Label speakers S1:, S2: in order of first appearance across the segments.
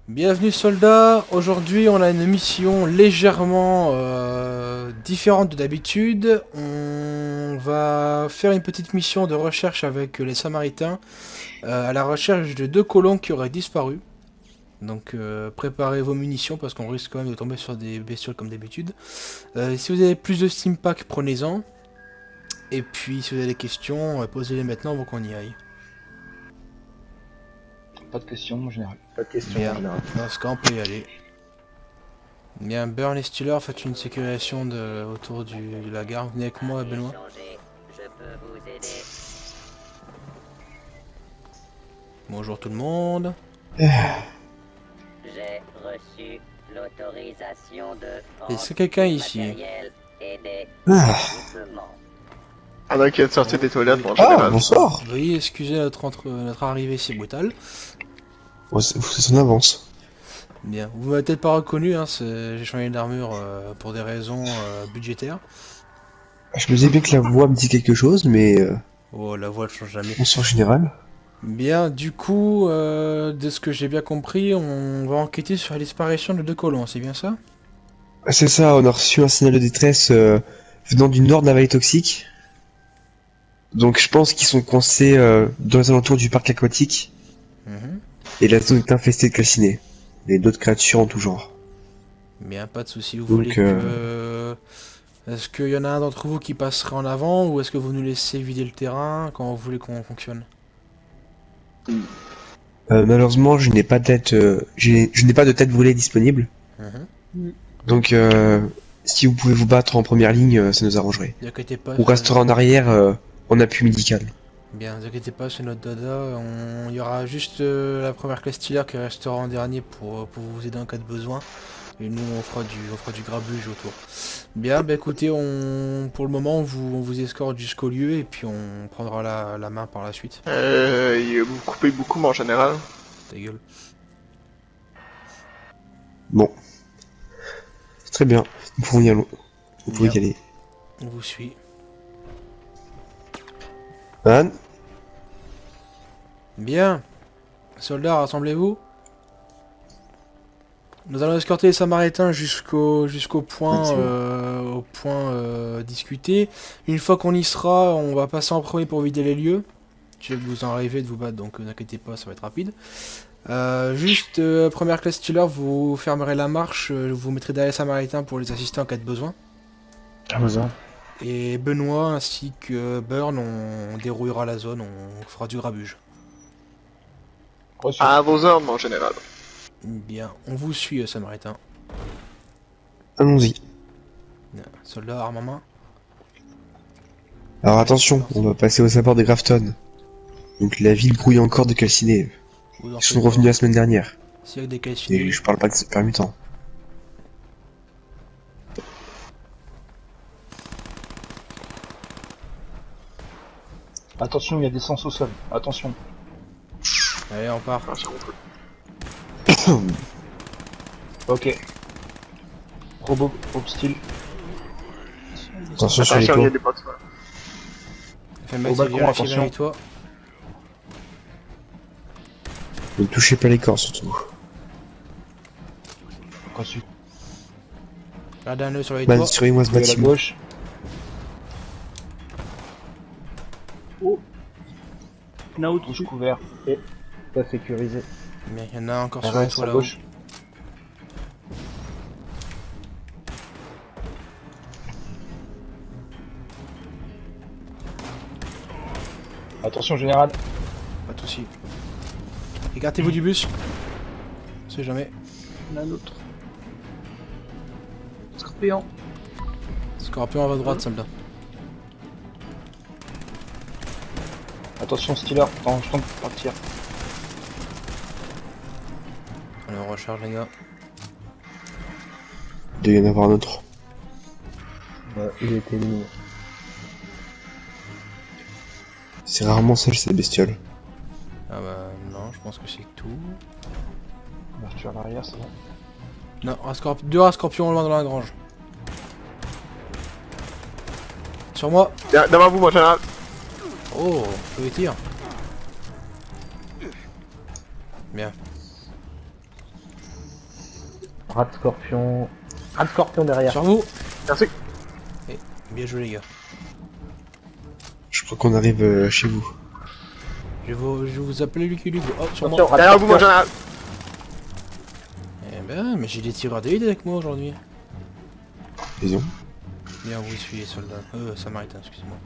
S1: Bienvenue soldats, aujourd'hui on a une mission légèrement différente de d'habitude. On va faire une petite mission de recherche avec les Samaritains à la recherche de 2 colons qui auraient disparu. Donc préparez vos munitions parce qu'on risque quand même de tomber sur des bestioles comme d'habitude. Si vous avez plus de steampack, prenez-en. Et puis si vous avez des questions, posez-les maintenant avant qu'on y aille.
S2: Pas de questions en général.
S3: Pas de question
S1: Bien,
S3: en général.
S1: dans ce cas on peut y aller. Bien, Burn et Steeler, faites une sécurisation autour de la gare. Venez avec moi, Benoît. Bonjour tout le monde.
S4: J'ai reçu l'autorisation de...
S1: Est-ce que quelqu'un ici?
S4: matériel et des
S3: Ah,
S4: équipements.
S5: Ah non, qui vient de sortir des toilettes, en
S3: ah
S5: général.
S3: bonsoir.
S1: Veuillez excuser notre arrivée si brutale.
S3: Oh, c'est son avance.
S1: Bien, vous m'avez peut-être pas reconnu, hein, j'ai changé d'armure pour des raisons budgétaires.
S3: Je me disais bien que la voix me dit quelque chose, mais
S1: Oh, la voix elle change jamais.
S3: on sent en général.
S1: Bien, du coup, de ce que j'ai bien compris, on va enquêter sur la disparition de 2 colons, c'est bien ça?
S3: C'est ça, on a reçu un signal de détresse venant du nord de la vallée toxique. Donc je pense qu'ils sont coincés dans les alentours du parc aquatique.
S1: Mhm.
S3: Et la zone est infestée de calcinés. Et d'autres créatures en tout genre.
S1: Bien, pas de souci. Vous
S3: Donc,
S1: voulez que... Est-ce qu'il y en a un d'entre vous qui passerait en avant ou est-ce que vous nous laissez vider le terrain quand vous voulez qu'on fonctionne?
S3: Malheureusement, je n'ai pas de tête, je n'ai pas de tête brûlée disponible.
S1: Mhm.
S3: Donc si vous pouvez vous battre en première ligne, ça nous arrangerait.
S1: Ne vous inquiétez pas.
S3: On restera en arrière en appui médical.
S1: Bien, ne vous inquiétez pas, c'est notre dada. Il y aura juste la première classe Steeler qui restera en dernier pour vous aider en cas de besoin. Et nous, on fera du grabuge autour. Bien, bah écoutez, pour le moment, on vous escorte jusqu'au lieu et puis on prendra la main par la suite.
S5: Vous coupez beaucoup, mais en général.
S1: Ta gueule.
S3: Bon. C'est très bien. Nous pouvons y aller. Vous pouvez y
S1: Bien.
S3: aller.
S1: On vous suit.
S3: Anne,
S1: Bien. Soldats, rassemblez-vous. Nous allons escorter les Samaritains jusqu'au point,
S3: Merci.
S1: au point discuté. Une fois qu'on y sera, on va passer en premier pour vider les lieux. Je sais que vous en rêvez de vous battre, donc n'inquiétez pas, ça va être rapide. Juste, première classe Steeler, vous fermerez la marche, vous mettrez derrière les Samaritains pour les assister en cas de besoin.
S2: À vos ordres.
S1: Et Benoît ainsi que Burn, on dérouillera la zone, on fera du grabuge.
S2: Reçu.
S5: À vos ordres, mais en général.
S1: Bien, on vous suit, Samaritain.
S3: allons-y.
S1: Soldat, arme en main.
S3: Alors attention, on va passer aux abords de Grafton. Donc la ville grouille encore de calcinés.
S1: Vous en
S3: Ils
S1: faites
S3: sont
S1: pas.
S3: revenus la semaine dernière.
S1: S'il y a des calcinés,
S3: Et je parle pas de ces permutants.
S2: Attention, il y a des sens au sol. Attention.
S1: allez, on part.
S5: Ah, j'ai compris.
S2: Ok. Robot, style.
S3: Attention sur les
S5: Attention, il y
S3: toits.
S5: a des potes. Ouais.
S1: Fais
S2: Au
S1: max,
S2: balcon,
S1: viens,
S2: attention.
S1: avec toi.
S3: Ne touchez pas les corps surtout.
S2: Reçu.
S1: Garde un œil sur les
S3: Man,
S1: toits.
S3: surveillez-moi ce
S2: Vous à la
S3: bâtiment.
S2: gauche. Oh. Bouche couvert. Et pas sécurisé.
S1: Bien, il y en a encore sur les
S2: RS
S1: toits
S2: à
S1: là-haut.
S2: gauche. Attention général.
S1: Pas de soucis. Écartez-vous du bus. On sait jamais.
S2: Il y en a un autre. Scorpion.
S1: Scorpion à votre droite, soldat.
S2: Attention Steeler, attends, je tente de partir.
S1: Allez, on recharge les gars.
S3: Il doit y en avoir un autre.
S2: Il a été éliminé.
S3: C'est rarement seul cette bestiole.
S1: Ah bah non, je pense que c'est tout.
S2: Ouverture à l'arrière, c'est bon.
S1: Non, deux scorpions loin dans la grange. Sur moi.
S5: Devant vous, en général.
S1: Oh, je les tire. Bien.
S2: Rat scorpion. Rat scorpion derrière.
S1: Sur vous.
S5: Merci.
S1: Bien joué les gars.
S3: Je crois qu'on arrive chez vous.
S1: Je vais vous appeler Lucky Luke. Oh, sur moi.
S2: Attention, rat
S5: Derrière vous, mon
S2: scorpion.
S5: général.
S1: Eh ben, mais j'ai des tireurs d'élite avec moi aujourd'hui.
S3: Ils ont.
S1: Bien, vous suivez soldat. Samaritain, excusez-moi.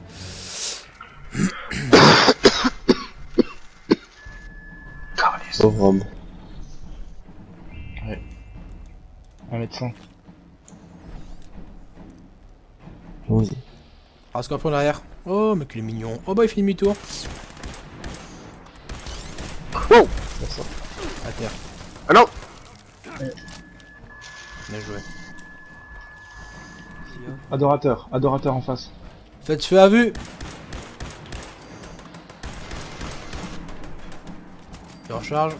S3: Pauvre homme.
S2: Un médecin.
S3: Allons-y.
S1: Ah, scorpion derrière. Oh, mais qu'il est mignon. Oh, bah, il fait demi-tour.
S5: Wow.
S1: À terre.
S5: Ah non.
S1: Bien joué.
S2: Adorateur en face.
S1: Faites feu à vue. Je recharge.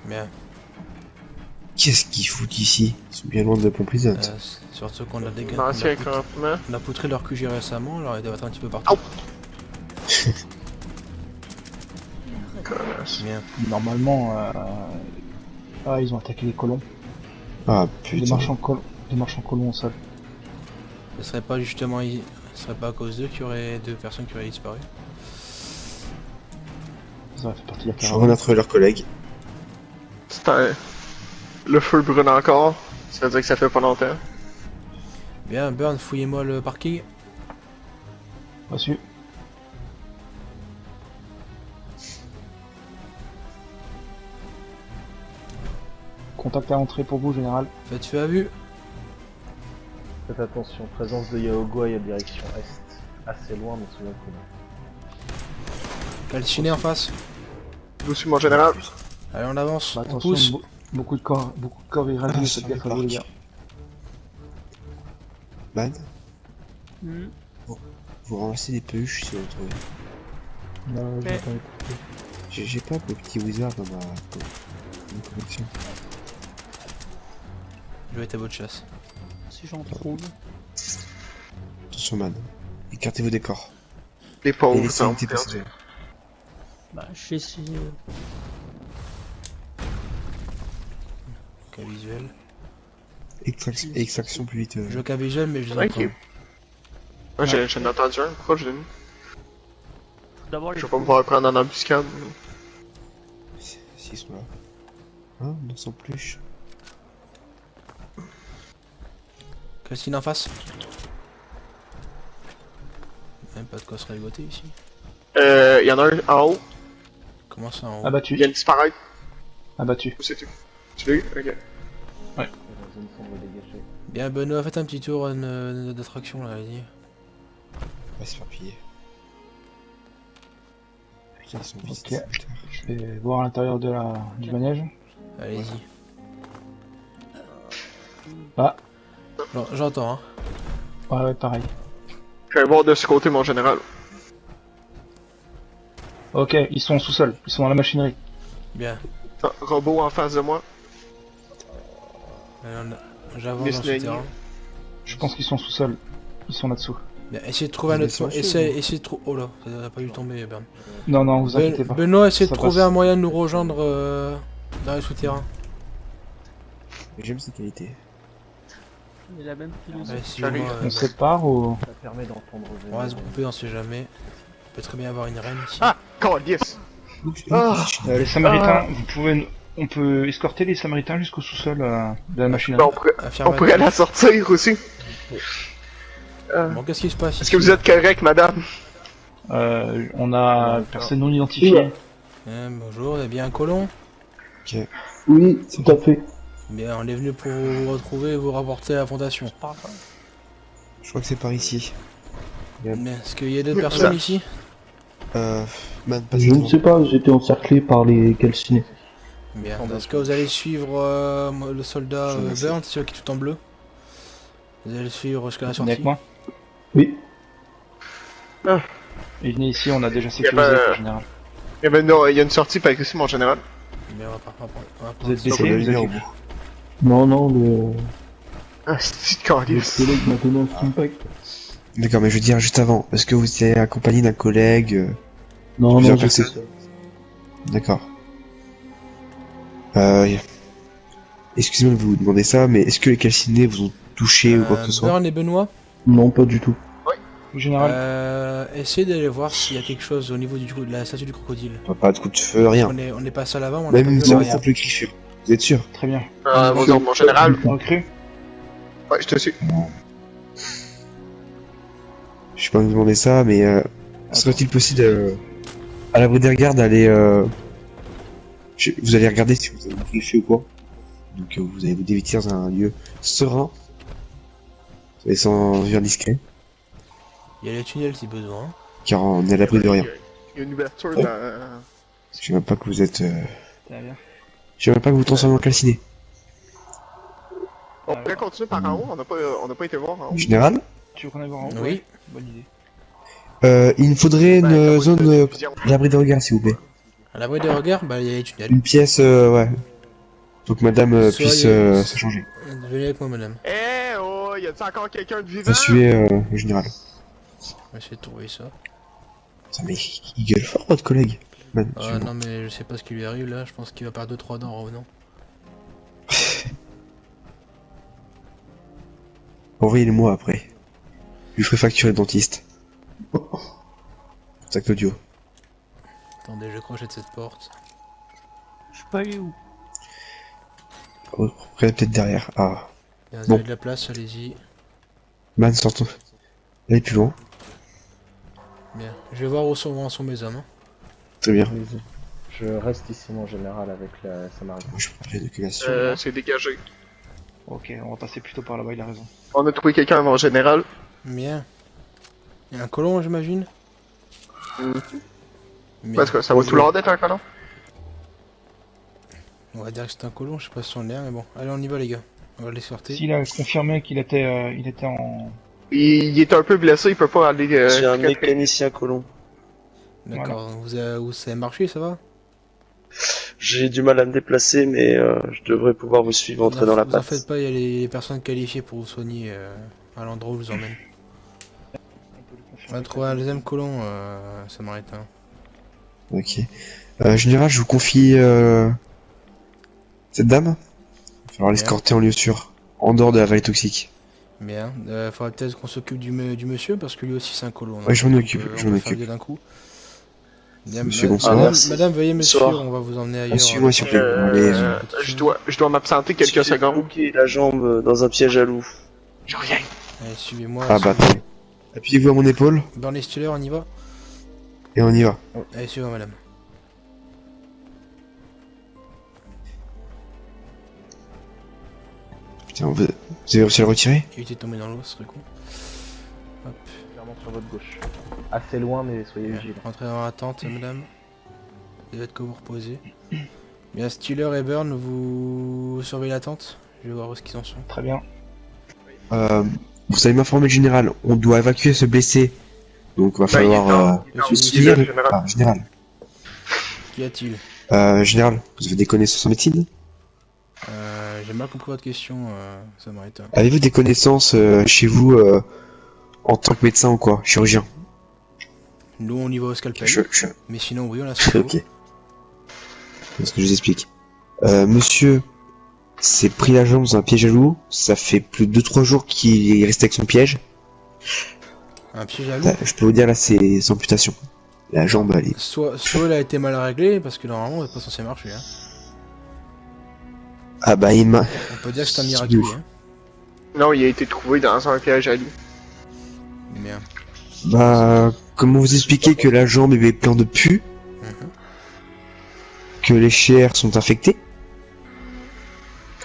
S1: Bien.
S3: Qu'est-ce qu'ils foutent ici? Ils sont bien loin de la pompe prison.
S1: Surtout qu'on a des gars.
S5: Merci avec campement.
S1: On a poutré leur QG récemment, alors ils doivent être un petit peu partout.
S5: Connasse.
S1: Bien.
S2: Normalement, ah, ils ont attaqué les colons.
S3: Ah
S2: Des
S3: putain.
S2: marchands colons au sol.
S1: Ce serait pas justement. Ce serait pas à cause d'eux qu'il y aurait deux personnes qui auraient disparu.
S2: Ça fait partie de la
S3: Je crois
S2: caravane.
S3: qu'on a trouvé leurs collègues.
S5: Le feu brûle encore. Ça veut dire que ça fait pas longtemps.
S1: Bien, Burn, fouillez-moi le parking.
S2: Reçu. Contact à l'entrée pour vous, général.
S1: Faites feu à vue.
S6: Faites attention, présence de Yaoguai à direction est. Assez loin, mais sous un coup.
S1: Calciné en face.
S5: Vous suivez mon général.
S1: Allez, on avance.
S2: Bah,
S1: On
S2: attention,
S1: pousse.
S2: beaucoup de corps irradiés,
S3: Ah,
S2: faites
S3: sur
S2: gaffe
S3: le
S2: à vous, les
S3: parc.
S2: gars.
S3: Man. Vous ramassez des peluches si vous trouvez.
S2: Non, je
S1: Ouais.
S2: vais pas écouter.
S3: J'ai pas le petit wizard dans ma collection.
S1: Je vais être à votre chasse.
S2: Si j'en trouve.
S3: Attention man. Écartez-vous des corps.
S5: Les
S3: Et
S5: pauvres,
S3: laissez
S5: ça
S3: une petite passagère.
S7: Bah, je sais si.
S1: Cas visuel.
S3: Extraction plus vite.
S1: Je cas visuel, mais je les
S5: Ok.
S1: entends.
S5: Moi, j'en ai entendu un. Pourquoi je l'ai mis?
S7: D'abord, les
S5: Je vais pas pouvoir prendre en embuscade.
S3: S'ils sont là. Hein, on s'en plus.
S1: Christine en face. Même pas de quoi se régoter ici.
S5: Y en a un en haut.
S1: Comment ça en haut?
S5: Il
S2: Abattu.
S5: vient de disparaître.
S2: Abattu.
S5: Où c'est-tu? Tu l'as eu? Ok.
S6: La zone semble dégagée.
S1: Bien, Benoît, faites un petit tour d'attraction là, allez-y.
S3: On va se faire piller. Putain, ils sont vite.
S2: Ok. Je vais voir à l'intérieur du manège.
S1: Allez-y.
S2: Ah,
S1: J'entends, hein.
S2: ouais, pareil.
S5: Je vais voir de ce côté, mon général.
S2: Ok, ils sont en sous-sol. Ils sont dans la machinerie.
S1: Bien.
S5: Ah, robot en face de moi.
S1: J'avance
S5: Miss
S1: dans ce
S5: Nanny.
S1: terrain.
S2: Je pense qu'ils sont en sous-sol. Ils sont là-dessous.
S1: Bien, essayez de trouver un
S3: Ils
S1: autre...
S3: sont chauds,
S1: Essayez de trouver... Oh là, ça n'a pas dû tomber, Bern.
S2: Non, vous inquiétez pas.
S1: Benoît, essayez de
S2: Ça
S1: trouver
S2: passe.
S1: un moyen de nous rejoindre dans les souterrains.
S3: J'aime ces qualités.
S7: Il a même plus
S1: Ouais, si
S5: J'arrive.
S1: moi,
S2: On se sépare ou...
S6: Ça permet d'entendre
S1: on va se grouper, on sait jamais. On peut très bien avoir une reine ici.
S5: Ah! God, yes! Ah.
S2: Les Samaritains, on peut escorter les Samaritains jusqu'au sous-sol de la machinerie.
S5: Ben, on pourrait la sortir aussi.
S1: Bon, qu'est-ce qui se passe
S5: Est-ce
S1: ici?
S5: que vous êtes correct, madame?
S2: On a personne non identifiée.
S1: Bonjour, on a bien un colon?
S2: Oui, tout à fait.
S1: Bien, on est venu pour vous retrouver et vous rapporter à la fondation.
S3: Je crois que c'est par ici.
S1: Mais est-ce qu'il y a d'autres personnes ici?
S3: Man, pas
S8: Je ne sais pas, j'étais encerclé par les calcinés.
S1: Bien, dans ce cas, vous allez suivre le soldat
S3: Je vous
S1: Burn, c'est celui qui est tout en bleu. Vous allez le suivre jusqu'à la
S2: Venez avec
S1: sortie.
S2: moi.
S8: Oui.
S2: Et venez ici, on a déjà
S5: Y a
S2: sécurisé
S5: pas-
S2: en général.
S5: Il y a une sortie par ici, mon général.
S1: Bien, on va
S2: Vous êtes
S1: prendre-
S3: Sur
S2: baissé,
S3: la
S2: vous
S3: lumière au
S2: êtes...
S3: bout.
S8: Non,
S5: Ah, c'est
S8: le
S5: calice.
S8: collègue m'a donné un impact.
S3: D'accord, mais je veux dire juste avant, est-ce que vous étiez accompagné d'un collègue
S8: Non,
S3: Plusieurs
S8: non, j'étais
S3: personnes.
S8: seul.
S3: D'accord. Excusez-moi de vous demander ça, mais est-ce que les calcinés vous ont touché ou quoi que ce soit?
S1: Burn et Benoît,
S8: Non, pas du tout.
S2: Au général,
S1: essayez d'aller voir s'il y a quelque chose au niveau de la statue du crocodile.
S3: Pas de coup de feu, rien.
S1: On est passé à l'avant, on a pas
S3: Même
S1: vu
S3: sans
S1: rien.
S3: le griffure. Vous êtes sûr?
S2: très bien.
S5: Vos ordres, mon général.
S2: Recrue.
S5: Ouais, je te suis.
S3: Je sais pas vous demander ça, mais serait-il possible à l'abri des regards d'aller vous allez regarder si vous avez griffé ou quoi. Donc vous allez vous dévêtir dans un lieu serein et sans vue indiscret,
S1: Il y a les tunnels si besoin.
S3: car on est à l'abri de rien.
S5: Il y a une ouverture dans.
S3: Je sais même pas que vous êtes.
S2: Très bien.
S3: Je sais même pas que vous transformez en calciné.
S5: On pourrait continuer par en haut, on n'a pas été voir en haut.
S3: Général,
S2: Tu veux qu'on aille voir en haut?
S1: Oui.
S2: Ouais, bonne idée.
S3: il nous faudrait
S5: Ben,
S3: une
S5: comme
S3: zone
S5: vous dites, vision.
S3: à l'abri des regards, s'il vous plaît.
S1: À l'abri des regards, bah il y a les tunnels.
S3: Une pièce, ouais. Donc madame puisse
S1: Soyez-
S3: se changer.
S1: Venez avec moi, madame.
S5: Eh oh, y a-t-il encore quelqu'un de vivant?
S3: Vous suivez le général.
S1: On va essayer de trouver ça.
S3: Putain, mais il gueule fort, votre collègue. Man,
S1: Ah non, mais je sais pas ce qui lui arrive là. Je pense qu'il va perdre 2-3 dents en revenant.
S3: Envoyez-le-moi après. Je lui ferai facturer le dentiste. Ça Claudio.
S1: Attendez, je crochette cette porte.
S7: Je sais pas aller où.
S3: Après, peut-être derrière. Ah.
S1: Vous
S3: Bon.
S1: avez de la place, allez-y.
S3: Man, sortons. Allez plus loin.
S1: Bien. Je vais voir où sont mes hommes. Hein.
S3: Très bien.
S6: Allez-y. Je reste ici, mon général, avec la Samaritaine.
S3: Moi, je prends les documentations.
S5: C'est dégagé.
S2: Ok, on va passer plutôt par là-bas, il a raison.
S5: On a trouvé quelqu'un, mon général.
S1: Bien. Il y a un colon, j'imagine. Bien.
S5: Parce que ça va tout l'ordre d'être un colon.
S1: On va dire que c'est un colon, je sais pas si on est un, mais bon. Allez, on y va, les gars. On va l'escorter.
S2: S'il a confirmé qu'il était en...
S5: Il est un peu blessé, il peut pas aller.
S9: J'ai un mécanicien colon.
S1: D'accord. Vous savez marcher, ça va?
S9: J'ai du mal à me déplacer, mais je devrais pouvoir vous suivre entrer dans la
S1: Vous en
S9: passe.
S1: faites pas, il y a les personnes qualifiées pour vous soigner à l'endroit où je vous emmène. On va trouver un deuxième colon, samaritain.
S3: Ok. Général, je vous confie cette dame. Il va falloir l'escorter en lieu sûr. En dehors de la vallée toxique.
S1: Bien. Faudrait peut-être qu'on s'occupe du monsieur parce que lui aussi c'est un colon.
S3: Ouais, je m'en
S1: Donc,
S3: occupe,
S1: on
S3: je
S1: peut
S3: m'en
S1: faire
S3: occupe.
S1: les deux d'un coup. Bien,
S3: Monsieur,
S1: madame,
S3: bonsoir.
S9: merci.
S1: madame, veuillez me
S9: Bonsoir.
S1: suivre, on va vous emmener ailleurs.
S3: Suivez-moi, s'il vous plaît. Allez,
S5: Je dois m'absenter quelques
S9: J'ai
S5: secondes.
S9: bloqué la jambe dans un piège à loup.
S5: Je reviens.
S1: Allez, suivez-moi.
S3: Ah bah attendez. Appuyez-vous à mon épaule
S1: Burn Stiller, on y va.
S3: et on y va.
S1: Allez, suivez-moi, madame.
S3: Putain, vous avez réussi à le retirer?
S1: Évitez de tomber dans l'eau, ce serait con. Hop.
S6: Clairement sur votre gauche. Assez loin, mais soyez
S1: Bien.
S6: vigilants.
S1: Rentrez dans la tente, madame. Vous êtes que vous reposez. Bien, Stiller et Burn, vous surveillez la tente. Je vais voir où est-ce qu'ils en sont.
S2: Très bien.
S3: Vous allez m'informer le général. On doit évacuer ce blessé. Donc va
S5: Ben, il est
S3: falloir
S5: dans- il est dans-
S1: Monsieur
S5: il est
S3: suivre.
S5: là, général.
S3: Ah, général.
S1: Qu'y a-t-il?
S3: Général, vous avez des connaissances en médecine?
S1: J'ai mal compris votre question, samaritain.
S3: Avez-vous des connaissances chez vous en tant que médecin ou quoi? Chirurgien?
S1: Nous, on y va au scalpel.
S3: Je...
S1: Mais sinon, oui, on a ce
S3: Ok. Parce que je vous explique. Monsieur s'est pris la jambe dans un piège à loup. Ça fait plus de 2-3 jours qu'il est resté avec son piège.
S1: Un piège à loup.
S3: Là, je peux vous dire là, c'est amputation. La jambe, elle est...
S1: Soit elle a été mal réglée, parce que normalement, elle est pas censée marcher. Hein.
S3: Ah bah il m'a...
S1: On peut dire que c'est un miraculeux. Hein.
S5: Non, il a été trouvé dans un piège à loup.
S1: Bien.
S3: Bah... Comment vous expliquer que la jambe est pleine de pus?
S1: Mhm.
S3: Que les chairs sont infectées?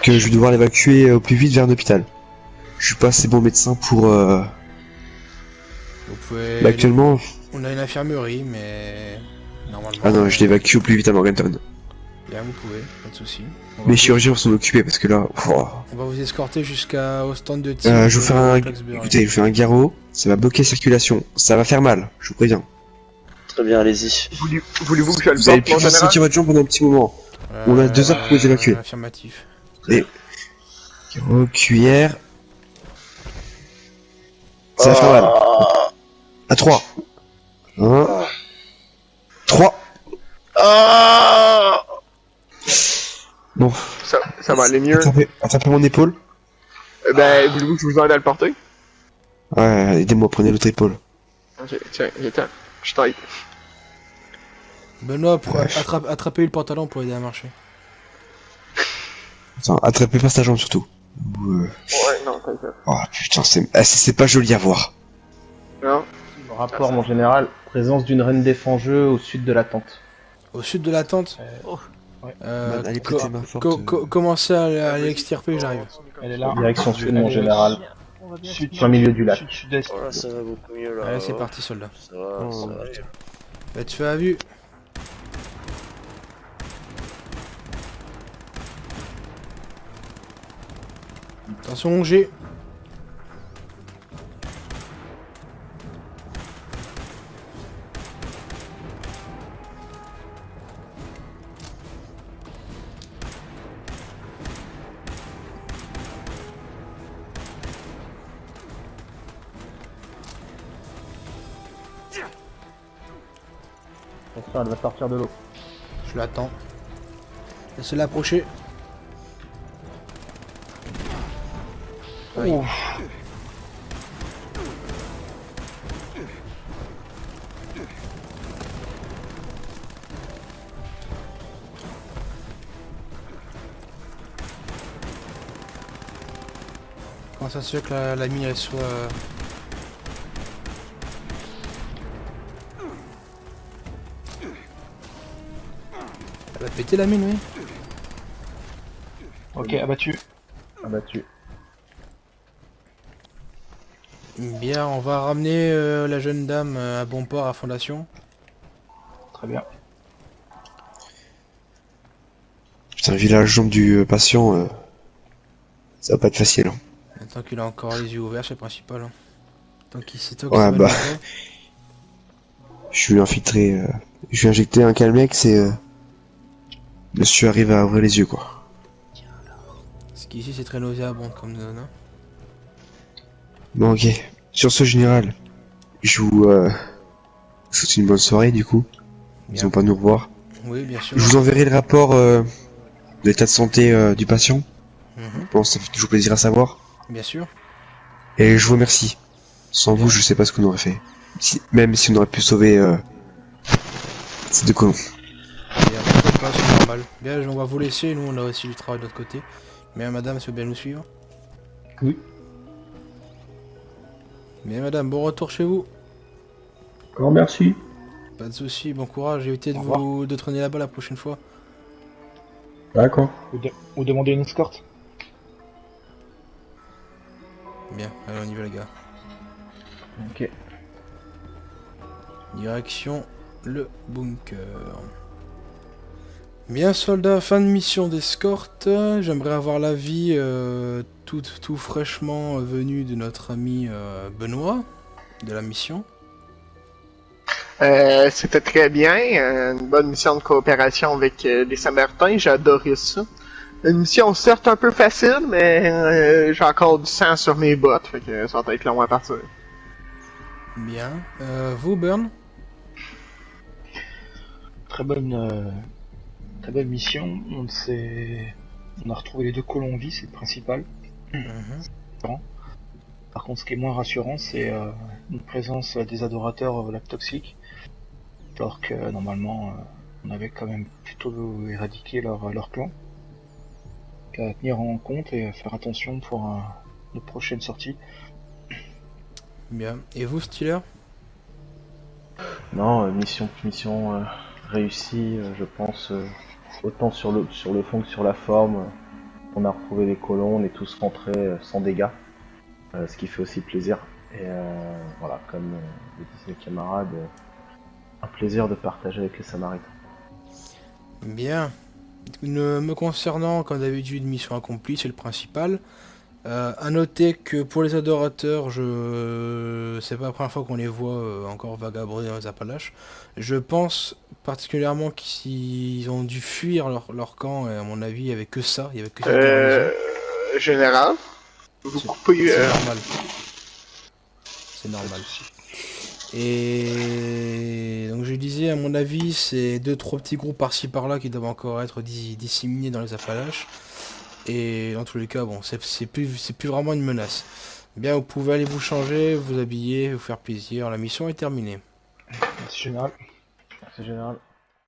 S3: Que je vais devoir l'évacuer au plus vite vers un hôpital. Je suis pas assez bon médecin pour...
S1: Vous pouvez...
S3: Bah, actuellement...
S1: On a une infirmerie, mais... Normalement...
S3: Ah non, je l'évacue au plus vite à Morganton.
S1: Bien, vous pouvez, pas de soucis.
S3: Les chirurgiens vont s'en occuper parce que là... oh.
S1: On va vous escorter jusqu'au stand de tir.
S3: Je vous fais un... Écoutez, je vous fais un garrot. Ça va bloquer la circulation. Ça va faire mal, je vous préviens.
S9: Très bien, allez-y.
S5: Voulez-vous que je le
S3: Vous allez
S5: porte, mon
S3: plus
S5: général?
S3: sentir votre jambe pendant un petit moment. On a 2 heures pour vous évacuer.
S1: Affirmatif.
S3: Garrot, cuillère... Ça va faire mal. À 3. 1... 3.
S5: Ah!
S3: Bon,
S5: Ça va aller mieux.
S3: attrapez mon épaule.
S5: Ben, voulez-vous que je vous aide à le porter?
S3: Ouais, aidez-moi, prenez l'autre épaule.
S5: Ok, tiens, je t'aide.
S1: Benoît, attrapez le pantalon pour aider à marcher.
S3: Attends, attrapez pas sa jambe surtout.
S5: Ouais, non, t'inquiète.
S3: Oh putain, c'est pas joli à voir.
S5: Non?
S6: Rapport, mon général, présence d'une reine des fangeux au sud de la tente.
S1: Au sud de la tente,
S3: Allez, prêtez main forte.
S1: commencez à l'extirper, j'arrive.
S2: Elle est là.
S6: Direction sud, mon général.
S7: On va bien
S2: Sud,
S6: Plein milieu du lac.
S2: Sud-est.
S9: Oh là, ça va beaucoup mieux là.
S1: Allez, c'est parti, soldat.
S9: Ça va, ça va.
S1: Faites feu à vue. Attention, G.
S6: Attention, elle va sortir de l'eau.
S1: Je l'attends. Laissez-la approcher. Aïe. Comment ça se fait que la mine elle soit... Elle a pété la mine, oui.
S2: Ok, abattu.
S6: Abattu.
S1: Bien, on va ramener la jeune dame à bon port à Fondation.
S2: Très bien.
S3: Putain, vu la jambe du patient, ça va pas être facile. Hein.
S1: Tant qu'il a encore les yeux ouverts, c'est le principal. Hein. Tant qu'il sait
S3: Ouais, bah. Je lui ai infiltré, je lui ai injecté un Calmex et monsieur arrive à ouvrir les yeux, quoi.
S1: Ce qu'ici c'est très nauséabond comme zone. Hein.
S3: Bon, ok. Sur ce, général, je vous souhaite une bonne soirée, du coup. Ils
S1: Bien.
S3: vont pas nous revoir.
S1: Oui, bien sûr.
S3: Je vous enverrai le rapport de l'état de santé du patient.
S1: Mhm.
S3: Bon, ça fait toujours plaisir à savoir.
S1: Bien sûr.
S3: Et je vous remercie. Sans vous, je sais pas ce qu'on aurait fait. Même si on aurait pu sauver ces deux colons.
S1: Bien, t'inquiète pas, c'est normal. Bien, on va vous laisser, nous on a aussi du travail de notre côté. Mais madame, si vous bien nous suivre.
S8: Oui.
S1: Bien madame, bon retour chez vous.
S8: Encore merci.
S1: Pas de soucis, bon courage, évitez de traîner là-bas la prochaine fois.
S8: D'accord.
S2: Ou demander une escorte.
S1: Bien, allez on y va les gars.
S6: Ok.
S1: Direction le bunker. Bien soldat, fin de mission d'escorte. J'aimerais avoir l'avis tout fraîchement venu de notre ami Benoît de la mission.
S5: C'était très bien, une bonne mission de coopération avec les Samaritains, j'ai adoré ça. Une mission certes un peu facile, mais j'ai encore du sang sur mes bottes, fait que ça va être long à partir.
S1: Bien. Vous, Burn?
S2: Très bonne mission. On a retrouvé les deux colons en vie, c'est le principal.
S1: Mhm.
S2: Par contre, ce qui est moins rassurant, c'est une présence des adorateurs lac toxiques. Alors que normalement, on avait quand même plutôt éradiqué leur clan. À tenir en compte et à faire attention pour nos prochaines sorties.
S1: Bien. Et vous, Steeler?
S6: Non, mission réussie, je pense, autant sur le fond que sur la forme. On a retrouvé les colons, on est tous rentrés sans dégâts, ce qui fait aussi plaisir. Et voilà, comme le disaient les camarades, un plaisir de partager avec les Samaritains.
S1: Bien. Me concernant, comme d'habitude, mission accomplie, c'est le principal. À noter que pour les adorateurs, c'est pas la première fois qu'on les voit encore vagabonder dans les Appalaches. Je pense particulièrement qu'ils ont dû fuir leur camp, et à mon avis, il n'y avait que ça, il y avait que cette garnison.
S5: Général, vous coupez...
S1: C'est normal. C'est normal. Et donc je disais, à mon avis, c'est 2-3 petits groupes par-ci par-là qui doivent encore être disséminés dans les Appalaches. Et dans tous les cas, bon, c'est plus vraiment une menace. Bien, vous pouvez aller vous changer, vous habiller, vous faire plaisir. La mission est terminée.
S2: Merci général.
S6: Merci général.